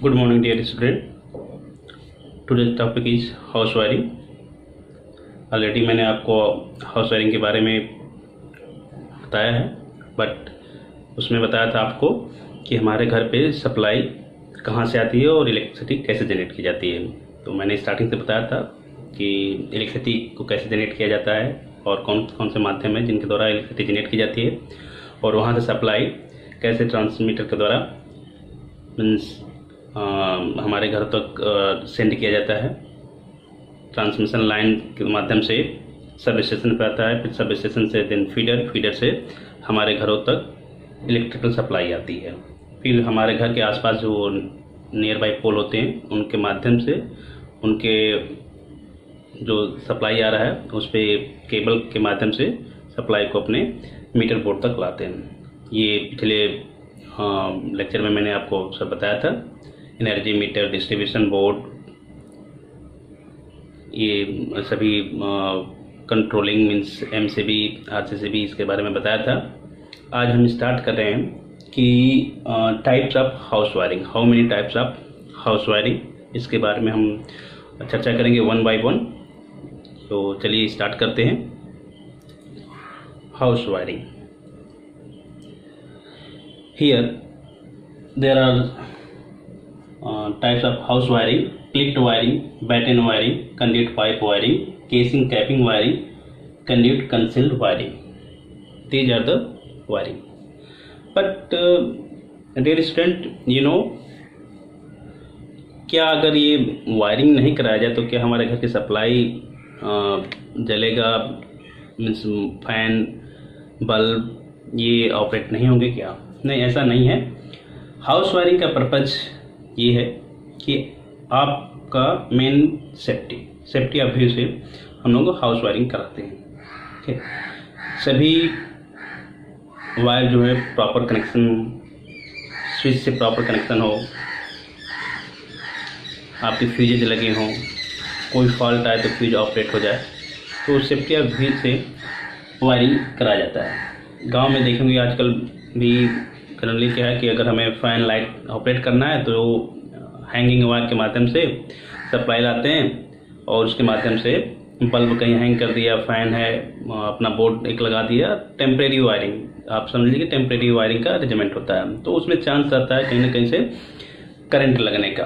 Good morning, dear student. Today's topic is house wiring. Already मैंने आपको house wiring के बारे में बताया है, बट उसमें बताया था आपको कि हमारे घर पे सप्लाई कहाँ से आती है और इलेक्ट्रिसिटी कैसे जनरेट की जाती है। तो मैंने स्टार्टिंग से बताया था कि इलेक्ट्रिसिटी को कैसे जनरेट किया जाता है और कौन कौन से माध्यम है जिनके द्वारा इलेक्ट्रिसिटी जनरेट की जाती है, और वहाँ से सप्लाई कैसे ट्रांसमीटर के द्वारा मीन्स हमारे घर तक सेंड किया जाता है। ट्रांसमिशन लाइन के माध्यम से सब स्टेशन पर आता है, फिर सब स्टेशन से देन फीडर से हमारे घरों तक इलेक्ट्रिकल सप्लाई आती है। फिर हमारे घर के आसपास जो नियर बाई पोल होते हैं उनके माध्यम से उनके जो सप्लाई आ रहा है उस पर केबल के माध्यम से सप्लाई को अपने मीटर बोर्ड तक लाते हैं। ये पिछले लेक्चर में मैंने आपको सब बताया था। एनर्जी मीटर, डिस्ट्रीब्यूशन बोर्ड, ये सभी कंट्रोलिंग मीन्स MCB, RCCB इसके बारे में बताया था। आज हम स्टार्ट कर रहे हैं कि types of house wiring, how many types of house wiring, इसके बारे में हम चर्चा करेंगे वन बाय वन। तो चलिए स्टार्ट करते हैं। House wiring, here there are types of house wiring: clicked wiring, batten wiring, conduit pipe wiring, casing capping wiring, conduit concealed wiring. These are the wiring. But dear student, you know, क्या अगर ये wiring नहीं कराया जाए तो क्या हमारे घर की सप्लाई जलेगा, मीन्स फैन, बल्ब ये ऑपरेट नहीं होंगे क्या? नहीं, ऐसा नहीं है। हाउस वायरिंग का पर्पज ये है कि आपका मेन सेफ्टी ऑफ व्यू से हम लोग हाउस वायरिंग कराते हैं। ठीक है, सभी वायर जो है प्रॉपर कनेक्शन, स्विच से प्रॉपर कनेक्शन हो, आपके फ्यूजेज लगे हों, कोई फॉल्ट आए तो फ्यूज ऑपरेट हो जाए, तो सेफ्टी ऑफ व्यू से वायरिंग कराया जाता है। गांव में देखेंगे आजकल भी जनरली क्या है कि अगर हमें फैन लाइट ऑपरेट करना है तो हैंगिंग वायर के माध्यम से सप्लाई लाते हैं और उसके माध्यम से बल्ब कहीं हैंग कर दिया, फैन है, अपना बोर्ड एक लगा दिया, टेम्परेरी वायरिंग, आप समझ लीजिए टेम्परेरी वायरिंग का अरेंजमेंट होता है। तो उसमें चांस रहता है कहीं ना कहीं से करंट लगने का,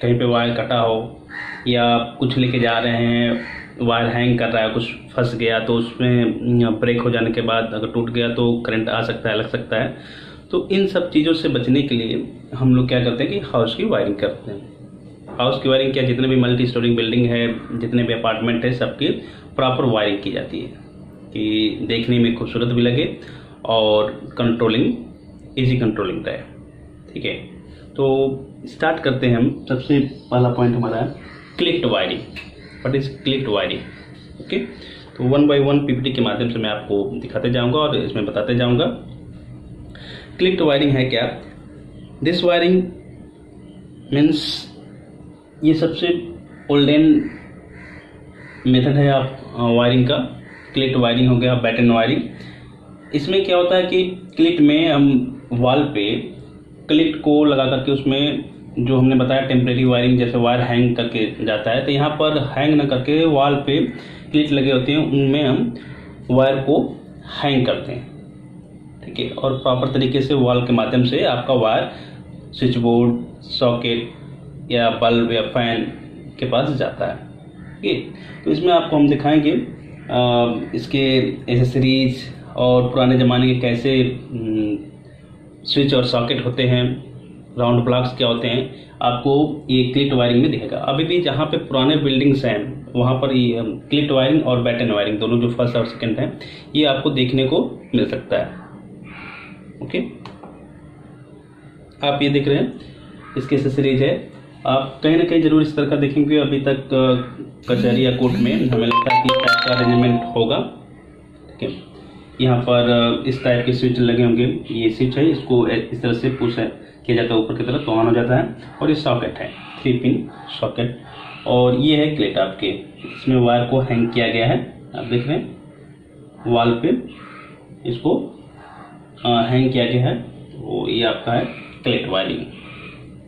कहीं पे वायर कटा हो या कुछ लेके जा रहे हैं, वायर हैंग कर रहा है, कुछ फंस गया तो उसमें ब्रेक हो जाने के बाद अगर टूट गया तो करंट आ सकता है, लग सकता है। तो इन सब चीज़ों से बचने के लिए हम लोग क्या करते हैं कि हाउस की वायरिंग करते हैं। हाउस की वायरिंग क्या, जितने भी मल्टी स्टोरी बिल्डिंग है, जितने भी अपार्टमेंट है, सबकी प्रॉपर वायरिंग की जाती है कि देखने में खूबसूरत भी लगे और कंट्रोलिंग, इजी कंट्रोलिंग रहे। ठीक है, तो स्टार्ट करते हैं हम। सबसे पहला पॉइंट हमारा है clicked wiring. What is clicked wiring? Okay, तो वन बाय वन PPT के माध्यम से मैं आपको दिखाते जाऊँगा और इसमें बताते जाऊँगा। क्लिक्ड वायरिंग है क्या? दिस वायरिंग मीन्स ये सबसे ओल्डन मेथड है आप वायरिंग का। क्लिक्ड वायरिंग हो गया, बैटन वायरिंग। इसमें क्या होता है कि क्लिक्ड में हम वॉल पे क्लिक्ड को लगा करके उसमें जो हमने बताया टेम्परेरी वायरिंग, जैसे वायर हैंग करके जाता है तो यहाँ पर हैंग ना करके वॉल पे क्लिक लगे होते हैं, उनमें हम वायर को हैंग करते हैं। ठीक है, और प्रॉपर तरीके से वॉल के माध्यम से आपका वायर स्विच बोर्ड, सॉकेट या बल्ब या फैन के पास जाता है। ठीक है, तो इसमें आपको हम दिखाएंगे इसके एसेसरीज और पुराने ज़माने के कैसे स्विच और सॉकेट होते हैं, राउंड ब्लॉक्स क्या होते हैं, आपको ये क्लिक्ड वायरिंग में दिखेगा। अभी भी जहाँ पे पुराने बिल्डिंग्स हैं वहाँ पर ये क्लिक्ड वायरिंग और बैटन वायरिंग दोनों जो फर्स्ट और सेकंड है ये आपको देखने को मिल सकता है। ओके, आप ये देख रहे हैं इसके एसेसरीज है। आप कहीं ना कहीं जरूर इस तरह का देखेंगे। अभी तक कचहरी या कोर्ट में हमें लगता है कि इस टाइप का अरेंजमेंट होगा। ठीक है, यहाँ पर इस टाइप के स्विच लगे होंगे। ये स्विच है, इसको इस तरह से पुश किया जाता है ऊपर की तरफ तो ऑन हो जाता है। और ये सॉकेट है, 3 पिन सॉकेट। और ये है क्लेट आपके, इसमें वायर को हैंग किया गया है। आप देख रहे हैं वॉल पे इसको हैंग किया गया है। तो ये आपका है क्लेट वायरिंग।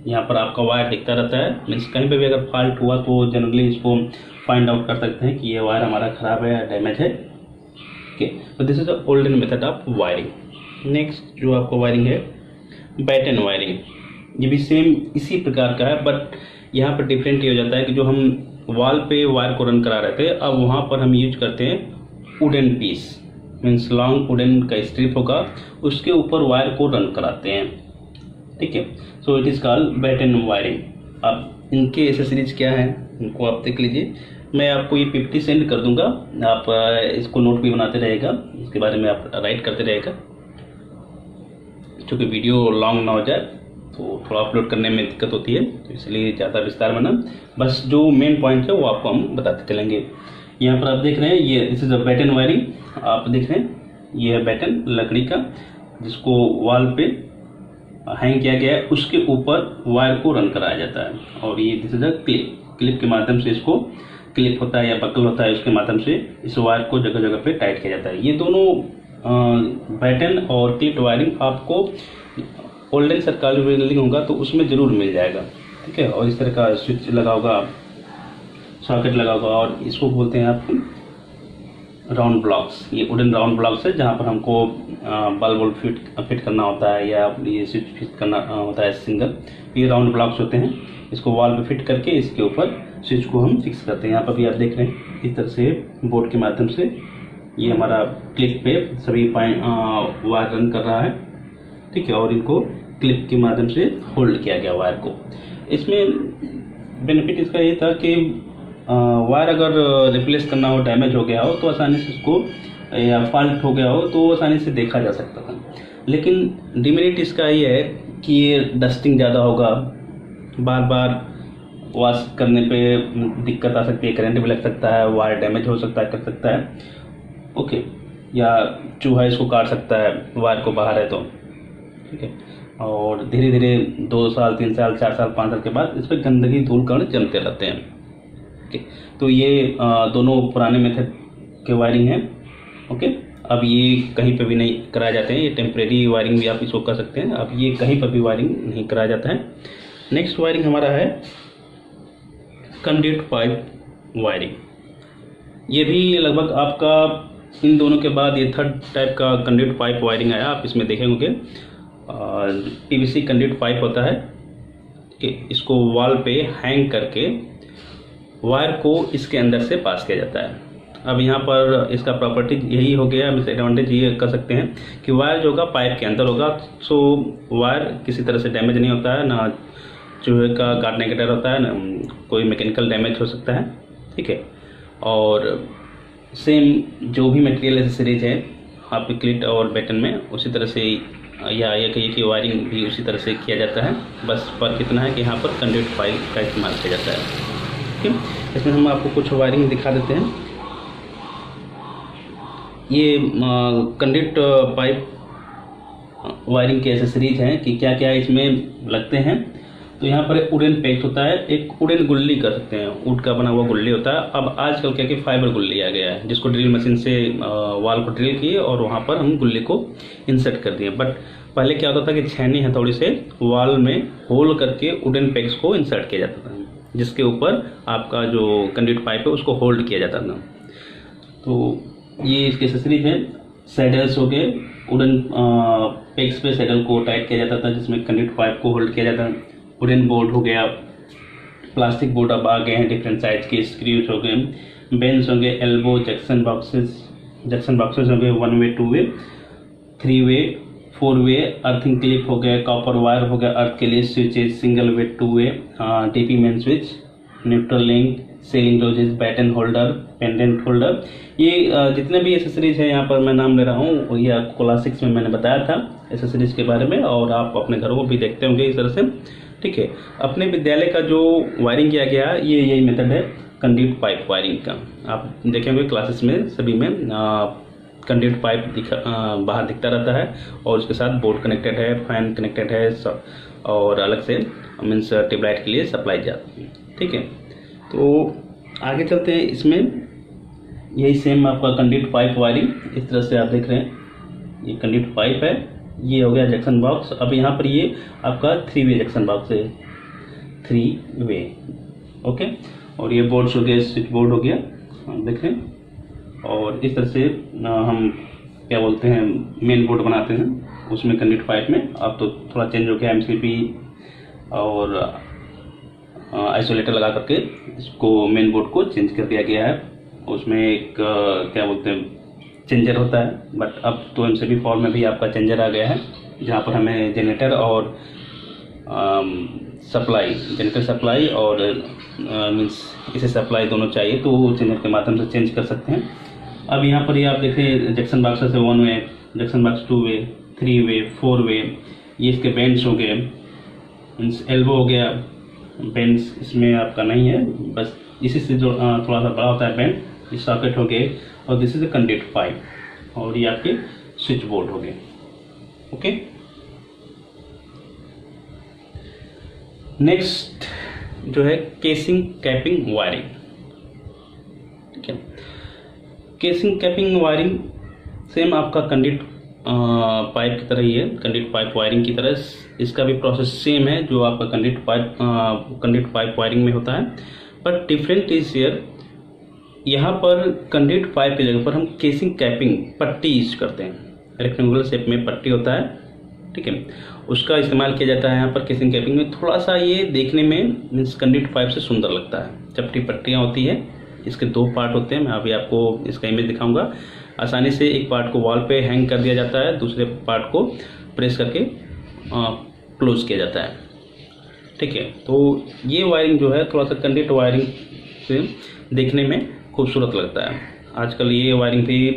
यहाँ पर आपका वायर दिखता रहता है। मीन्स कहीं पे भी अगर फॉल्ट हुआ तो जनरली इसको फाइंड आउट कर सकते हैं कि ये वायर हमारा ख़राब है या डैमेज है। ओके, तो this is the olden method of wiring. Next जो आपका वायरिंग है बैटन वायरिंग, ये भी सेम इसी प्रकार का है, बट यहाँ पर डिफरेंट ये हो जाता है कि जो हम वॉल पे वायर को रन करा रहे थे, अब वहाँ पर हम यूज करते हैं wooden piece, means long wooden का स्ट्रिप होगा, उसके ऊपर वायर को रन कराते हैं। ठीक है, so it is called batten wiring. अब इनके एसेसरीज क्या हैं इनको आप देख लीजिए। मैं आपको ये PPT सेंड कर दूंगा, आप इसको नोट भी बनाते रहेगा, इसके बारे में आप राइट करते रहेगा, क्योंकि वीडियो लॉन्ग ना हो जाए तो थोड़ा अपलोड करने में दिक्कत होती है, तो इसलिए ज़्यादा विस्तार में ना, बस जो मेन पॉइंट है वो आपको हम बताते चलेंगे। यहाँ पर आप देख रहे हैं ये this is a batten wiring. आप देख रहे हैं ये है बैटन लकड़ी का, जिसको वॉल पे हैंग किया गया है, उसके ऊपर वायर को रन कराया जाता है। और ये दिस इज अ क्लिप के माध्यम से इसको, क्लिप होता है या बकल होता है, उसके माध्यम से इस वायर को जगह जगह पे टाइट किया जाता है। ये दोनों बैटन और क्लिप वायरिंग आपको ओल्डन सरकारी बिल्डिंग होगा तो उसमें ज़रूर मिल जाएगा। ठीक है, और इस तरह का स्विच लगा होगा, सॉकेट लगा होगा, और इसको बोलते हैं आप राउंड ब्लॉक्स। ये वुडन राउंड ब्लॉक्स है जहाँ पर हमको बल्ब फिट करना होता है या ये स्विच फिट करना होता है सिंगल। ये राउंड ब्लॉक्स होते हैं, इसको वॉल पे फिट करके इसके ऊपर स्विच को हम फिक्स करते हैं। यहाँ पर भी आप देख रहे हैं इस तरह से बोर्ड के माध्यम से ये हमारा क्लिप पे सभी वायर रन कर रहा है। ठीक है, और इनको क्लिप के माध्यम से होल्ड किया गया वायर को। इसमें बेनिफिट इसका ये था कि वायर अगर रिप्लेस करना हो, डैमेज हो गया हो तो आसानी से उसको, या फॉल्ट हो गया हो तो आसानी से देखा जा सकता था। लेकिन डिमेरिट इसका ये है कि ये डस्टिंग ज़्यादा होगा, बार बार वॉश करने पे दिक्कत आ सकती है, करंट भी लग सकता है, वायर डैमेज हो सकता है, कर सकता है। ओके, या चूहा इसको काट सकता है वायर को बाहर है तो। ठीक है, और धीरे धीरे 2 साल 3 साल 4 साल 5 साल के बाद इस पर गंदगी धूल कण जमते रहते हैं। ओके, तो ये दोनों पुराने मेथड के वायरिंग हैं। ओके, अब ये कहीं पर भी नहीं कराए जाते हैं, ये टेम्परेरी वायरिंग भी आप इसको कर सकते हैं। अब ये कहीं पर भी वायरिंग नहीं कराया जाता है। नेक्स्ट वायरिंग हमारा है कंड्यूट पाइप वायरिंग। ये भी लगभग आपका इन दोनों के बाद ये थर्ड टाइप का कंड्यूट पाइप वायरिंग आया। आप इसमें देखेंगे PVC कंड्यूट पाइप होता है कि इसको वॉल पे हैंग करके वायर को इसके अंदर से पास किया जाता है। अब यहाँ पर इसका प्रॉपर्टी यही हो गया, एडवांटेज ये कर सकते हैं कि वायर जो होगा पाइप के अंदर होगा, सो वायर किसी तरह से डैमेज नहीं होता है, ना चूहे का काटने का डर होता है, ना कोई मैकेनिकल डैमेज हो सकता है। ठीक है, और सेम जो भी मटेरियल एसेसरीज है आपके क्लिट और बैटन में उसी तरह से, या ये कहिए कि वायरिंग भी उसी तरह से किया जाता है। बस फर्क इतना है कि यहाँ पर कंड्यूट पाइप का इस्तेमाल किया जाता है। ठीक है, इसमें हम आपको कुछ वायरिंग दिखा देते हैं। ये कंड्यूट पाइप वायरिंग के एसेसरीज हैं कि क्या क्या इसमें लगते हैं। तो यहाँ पर वुडन पेस्ट होता है, एक वुडन गुल्ली कर सकते हैं, वुड का बना हुआ गुल्ली होता है। अब आजकल क्या कि फाइबर गुल्ली आ गया है, जिसको ड्रिल मशीन से वॉल को ड्रिल किए और वहाँ पर हम गुल्ली को इंसर्ट कर दिए। बट पहले क्या होता था कि छेनी हथौड़ी से वॉल में होल करके वुडन पेग्स को इंसर्ट किया जाता था, जिसके ऊपर आपका जो कंड्यूट पाइप है उसको होल्ड किया जाता था। तो ये इसके एसेसरीज हैं। सैडल्स हो गए, वुडन पेग्स पे सैडल को टाइट किया जाता था जिसमें कंड्यूट पाइप को होल्ड किया जाता था। वुडन बोर्ड हो गया, प्लास्टिक बोर्ड अब आ गए हैं डिफरेंट साइज के, स्क्रूज हो गए, बेंच हो गए, एल्बो, जंक्शन बॉक्सेस हो गए, 1 वे 2 वे 3 वे 4 वे, अर्थिंग क्लिप हो गया, कॉपर वायर हो गया अर्थ के लिए, switches single way 2 way, TP main switch, neutral link, ceiling roses, batten holder, pendant holder. ये जितने भी एसेसरीज है यहाँ पर मैं नाम ले रहा हूँ, ये आपको क्लास 6 में मैंने बताया था एसेसरीज के बारे में, और आप अपने घरों को भी देखते होंगे इस तरह से। ठीक है, अपने विद्यालय का जो वायरिंग किया गया ये यही मेथड है कंड्यूट पाइप वायरिंग का। आप देखेंगे क्लासेस में सभी में कंड्यूट पाइप बाहर दिखता रहता है, और उसके साथ बोर्ड कनेक्टेड है, फैन कनेक्टेड है, और अलग से मीन्स ट्यूबलाइट के लिए सप्लाई जाती है। ठीक है, तो आगे चलते हैं। इसमें यही सेम आपका कंड्यूट पाइप वायरिंग इस तरह से आप देख रहे हैं, ये कंड्यूट पाइप है, ये हो गया जंक्शन बॉक्स। अब यहाँ पर ये आपका 3 वे जंक्शन बॉक्स है, 3 वे। ओके, और ये बोर्ड्स हो गया, स्विच बोर्ड हो गया, देखें। और इस तरह से हम क्या बोलते हैं मेन बोर्ड बनाते हैं, उसमें कंडक्ट पाइप में। अब तो थोड़ा चेंज हो गया, MCP और आइसोलेटर लगा करके इसको मेन बोर्ड को चेंज कर दिया गया है। उसमें एक क्या बोलते हैं चेंजर होता है, बट अब तो MCP फॉर्म में भी आपका चेंजर आ गया है, जहाँ पर हमें जनरेटर और जनरेटर सप्लाई और मीन्स इसे सप्लाई दोनों चाहिए, तो चेंजर के माध्यम से चेंज कर सकते हैं। अब यहाँ पर ये आप देखें जंक्शन बॉक्स से 1 वे, जंक्शन बॉक्स 2 वे, 3 वे, 4 वे, ये इसके बेंड्स हो गए, मीन्स एल्बो हो गया। बेंड्स इसमें आपका नहीं है, बस इसी से जो थोड़ा सा बड़ा होता है बेंड, ये सॉकेट हो गए। और this is a conduct pipe, और ये आपके स्विच बोर्ड हो गए। ओके, नेक्स्ट जो है केसिंग कैपिंग वायरिंग। ठीक है, केसिंग कैपिंग वायरिंग सेम आपका कंडक्ट पाइप की तरह ही है, कंडक्ट पाइप वायरिंग की तरह इसका भी प्रोसेस सेम है जो आपका कंडक्ट पाइप वायरिंग में होता है। बट डिफरेंट इज हियर, यहाँ पर कंडक्ट पाइप की जगह पर हम केसिंग कैपिंग पट्टी यूज करते हैं। रेक्टेंगुलर शेप में पट्टी होता है, ठीक है, उसका इस्तेमाल किया जाता है यहाँ पर केसिंग कैपिंग में। थोड़ा सा ये देखने में मीन्स कंडक्ट पाइप से सुंदर लगता है। चपटी पट्टियाँ होती है, इसके 2 पार्ट होते हैं। मैं अभी आपको इसका इमेज दिखाऊंगा। आसानी से एक पार्ट को वॉल पे हैंग कर दिया जाता है, दूसरे पार्ट को प्रेस करके क्लोज किया जाता है। ठीक है, तो ये वायरिंग जो है थोड़ा सा कंडक्ट वायरिंग से देखने में खूबसूरत लगता है। आजकल ये वायरिंग भी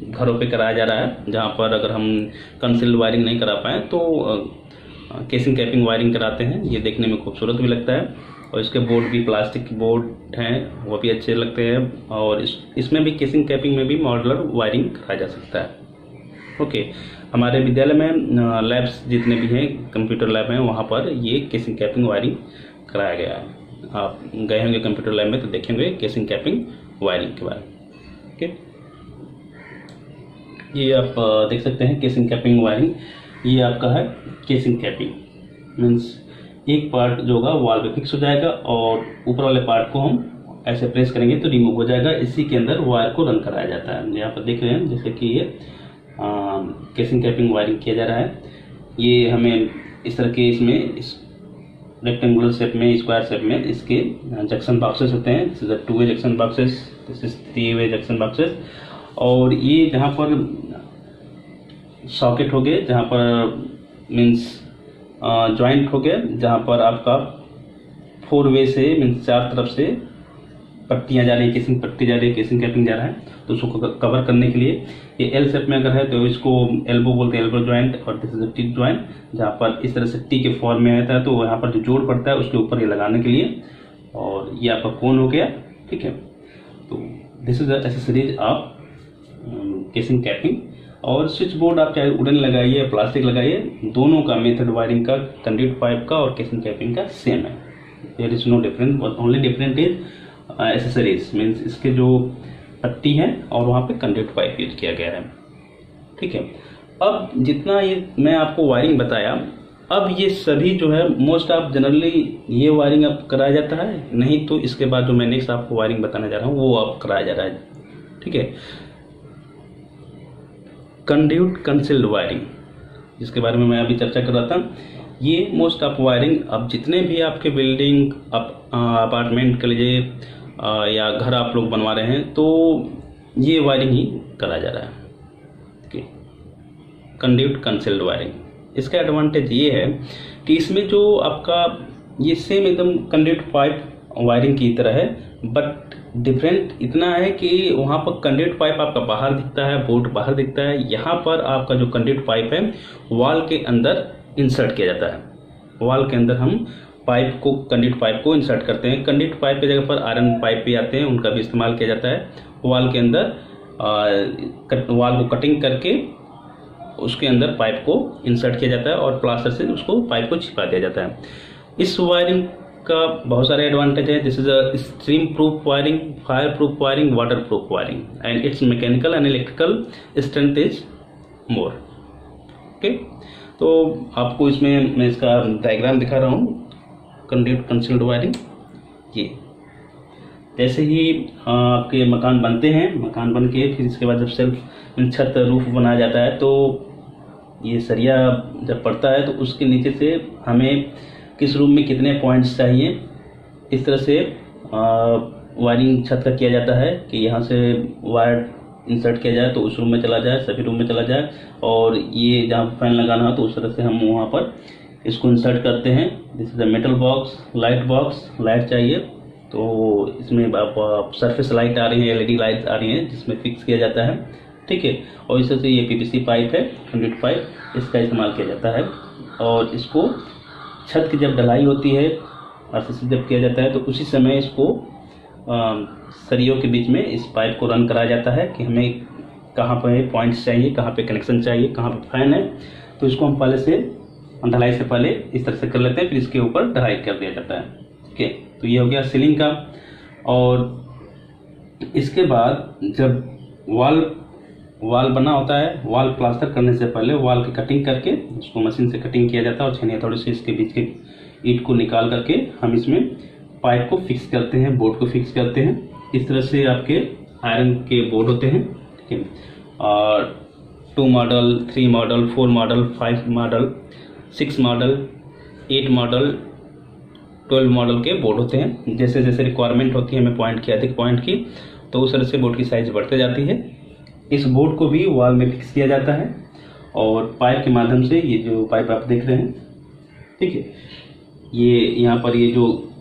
घरों पे कराया जा रहा है, जहाँ पर अगर हम कंसील्ड वायरिंग नहीं करा पाए तो केसिंग कैपिंग वायरिंग कराते हैं। ये देखने में खूबसूरत भी लगता है, और इसके बोर्ड भी प्लास्टिक के बोर्ड हैं, वो भी अच्छे लगते हैं। और इसमें भी केसिंग कैपिंग में भी मॉड्यूलर वायरिंग कराया जा सकता है। ओके, हमारे विद्यालय में लैब्स जितने भी हैं, कंप्यूटर लैब हैं, वहाँ पर ये केसिंग कैपिंग वायरिंग कराया गया है। आप गए होंगे कंप्यूटर लैब में तो देखेंगे केसिंग कैपिंग वायरिंग के बारे में। ओके, ये आप देख सकते हैं केसिंग कैपिंग वायरिंग। ये आपका है केसिंग कैपिंग, मीन्स एक पार्ट जो होगा वॉल पे फिक्स हो जाएगा, और ऊपर वाले पार्ट को हम ऐसे प्रेस करेंगे तो रिमूव हो जाएगा। इसी के अंदर वायर को रन कराया जाता है। यहाँ पर देख रहे हैं जैसे कि ये केसिंग कैपिंग वायरिंग किया जा रहा है। ये हमें इस तरह के इसमें इस रेक्टेंगुलर शेप में, स्क्वायर शेप में इसके जंक्शन बॉक्सेस होते हैं। This is 2 way junction boxes, this is 3 way junction boxes. और ये जहाँ पर सॉकेट हो गए, जहाँ पर मीन्स जॉइंट हो गया, जहाँ पर आपका 4 वे से मीन्स 4 तरफ से पट्टियाँ जा रही है, केसिंग पट्टी जा रही है, केसिंग कैपिंग जा रहा है। तो उसको कवर करने के लिए ये एल शेप में अगर है तो इसको एल्बो बोलते हैं, एल्बो जॉइंट। और दिस इज टी जॉइंट, जहाँ पर इस तरह से टी के फॉर्म में आता है, तो यहाँ पर जो जोड़ पड़ता है उसके ऊपर ये लगाने के लिए। और ये आपका कोन हो गया, ठीक है। तो this is the accessories of casing capping. और स्विच बोर्ड आप चाहे वुडन लगाइए या प्लास्टिक लगाइए, दोनों का मेथड वायरिंग का, कंडक्ट पाइप का और केसिंग कैपिंग का सेम है। There is no difference, only different is accessories, means इसके जो पट्टी है और वहाँ पे कंडक्ट पाइप यूज किया गया है। ठीक है, अब जितना ये मैं आपको वायरिंग बताया, अब ये सभी जो है मोस्ट ऑफ जनरली ये वायरिंग अब कराया जाता है, नहीं तो इसके बाद जो मैं नेक्स्ट आपको वायरिंग बताने जा रहा हूँ वो अब कराया जा रहा है। ठीक है, कंड्यूट कंसील्ड वायरिंग, जिसके बारे में मैं अभी चर्चा कर रहा था, ये मोस्ट ऑफ वायरिंग अब जितने भी आपके बिल्डिंग, अपार्टमेंट के लिए या घर आप लोग बनवा रहे हैं, तो ये वायरिंग ही कराया जा रहा है। ठीक है, कंड्यूट कंसील्ड वायरिंग। इसका एडवांटेज ये है कि इसमें जो आपका ये सेम एकदम कंड्यूट पाइप वायरिंग की तरह है, बट डिफरेंट इतना है कि वहाँ पर कंडक्ट पाइप आपका बाहर दिखता है, बोर्ड बाहर दिखता है। यहाँ पर आपका जो कंडक्ट पाइप है वॉल के अंदर इंसर्ट किया जाता है। वॉल के अंदर हम पाइप को, कंडक्ट पाइप को इंसर्ट करते हैं। कंडक्ट पाइप की जगह पर आयरन पाइप भी आते हैं, उनका भी इस्तेमाल किया जाता है। वॉल के अंदर वॉल को कटिंग करके उसके अंदर पाइप को इंसर्ट किया जाता है और प्लास्टर से उसको पाइप को छिपा दिया जाता है। इस वायरिंग का बहुत सारे एडवांटेज है। This is a stream proof wiring, fire proof wiring, water proof wiring, and it's mechanical and electrical strength is more. Okay, तो आपको इसमें मैं इसका डायग्राम दिखा रहा हूँ। Conduit concealed wiring. ये जैसे ही आपके मकान बनते हैं, मकान बन के फिर इसके बाद जब सेल्फ छत रूफ बनाया जाता है तो ये सरिया जब पड़ता है तो उसके नीचे से हमें किस रूम में कितने पॉइंट्स चाहिए, इस तरह से वायरिंग छत का किया जाता है कि यहाँ से वायर इंसर्ट किया जाए तो उस रूम में चला जाए, सभी रूम में चला जाए, और ये जहाँ फैन लगाना हो तो उस तरह से हम वहाँ पर इसको इंसर्ट करते हैं। This is a metal box, light चाहिए तो इसमें आप सरफेस लाइट आ रही है, एलईडी लाइट आ रही है जिसमें फिक्स किया जाता है, ठीक है। और इस तरह से ये पीवीसी पाइप है, कंडक्ट पाइप, इसका इस्तेमाल किया जाता है। और इसको छत की जब ढलाई होती है, आरसीसी जब किया जाता है तो उसी समय इसको सरियों के बीच में इस पाइप को रन कराया जाता है कि हमें कहाँ पे पॉइंट्स चाहिए, कहाँ पे कनेक्शन चाहिए, कहाँ पे फैन है। तो इसको हम पहले से ढलाई से पहले इस तरह से कर लेते हैं, फिर इसके ऊपर ढलाई कर दिया जाता है, ठीक है। तो ये हो गया सीलिंग का। और इसके बाद जब वाल बना होता है, वाल प्लास्टर करने से पहले वाल की कटिंग करके उसको मशीन से कटिंग किया जाता है और छेनी थोड़ी सी इसके बीच के ईंट को निकाल करके हम इसमें पाइप को फिक्स करते हैं, बोर्ड को फिक्स करते हैं। इस तरह से आपके आयरन के बोर्ड होते हैं, ठीक है। और 2 model, 3 model, 4 model, 5 model, 6 model, 8 model, 12 model के बोर्ड होते हैं। जैसे जैसे रिक्वायरमेंट होती है हमें पॉइंट की, अधिक पॉइंट की, तो उस तरह से बोर्ड की साइज बढ़ते जाती है। इस बोर्ड को भी वॉल में फिक्स किया जाता है और पाइप के माध्यम से, ये जो पाइप आप देख रहे हैं, ठीक है, ये यहाँ पर ये जो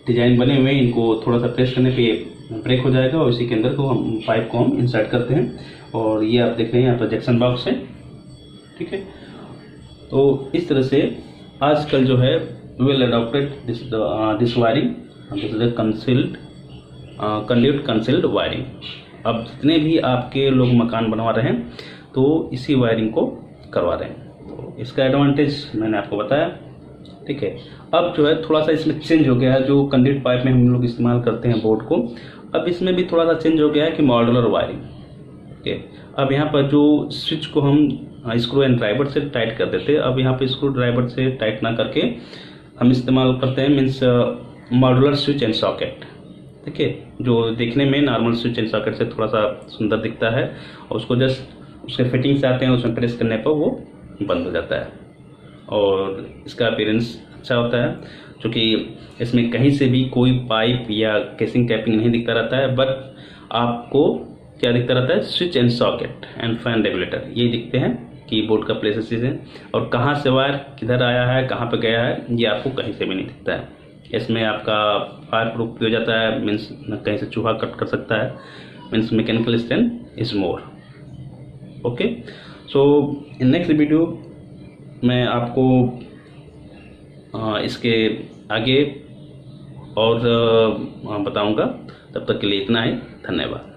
डिजाइन बने हुए हैं इनको थोड़ा सा प्रेस करने पे ये ब्रेक हो जाएगा और इसी के अंदर को हम पाइप को हम इंसर्ट करते हैं। और ये आप देख रहे हैं यहाँ पर जैक्सन बॉक्स है, ठीक है। तो इस तरह से आजकल जो है well adopted this wiring, this is concealed conduit concealed wiring. अब जितने भी आपके लोग मकान बनवा रहे हैं तो इसी वायरिंग को करवा रहे हैं। तो इसका एडवांटेज मैंने आपको बताया, ठीक है। अब जो है थोड़ा सा इसमें चेंज हो गया है, जो कंडक्ट पाइप में हम लोग इस्तेमाल करते हैं बोर्ड को, अब इसमें भी थोड़ा सा चेंज हो गया है कि मॉड्यूलर वायरिंग, ठीक है। अब यहाँ पर जो स्विच को हम स्क्रू एंड ड्राइवर से टाइट कर देते हैं, अब यहाँ पर स्क्रू ड्राइवर से टाइट ना करके हम इस्तेमाल करते हैं means modular switch and socket, ठीक है। जो देखने में नॉर्मल स्विच एंड सॉकेट से थोड़ा सा सुंदर दिखता है और उसको जस्ट उसके फिटिंग से आते हैं, उसमें प्रेस करने पर वो बंद हो जाता है और इसका अपीयरेंस अच्छा होता है, क्योंकि इसमें कहीं से भी कोई पाइप या केसिंग कैपिंग नहीं दिखता रहता है, बट आपको क्या दिखता रहता है, switch and socket and fan regulator, ये दिखते हैं कि बोर्ड का प्लेसेस है और कहाँ से वायर किधर आया है, कहाँ पे गया है, ये आपको कहीं से भी नहीं दिखता है। इसमें आपका फायर प्रूफ भी हो जाता है, मीन्स कहीं से चूहा कट कर सकता है, means mechanical strength is more, okay. So in next video मैं आपको इसके आगे और बताऊंगा। तब तक के लिए इतना ही, धन्यवाद।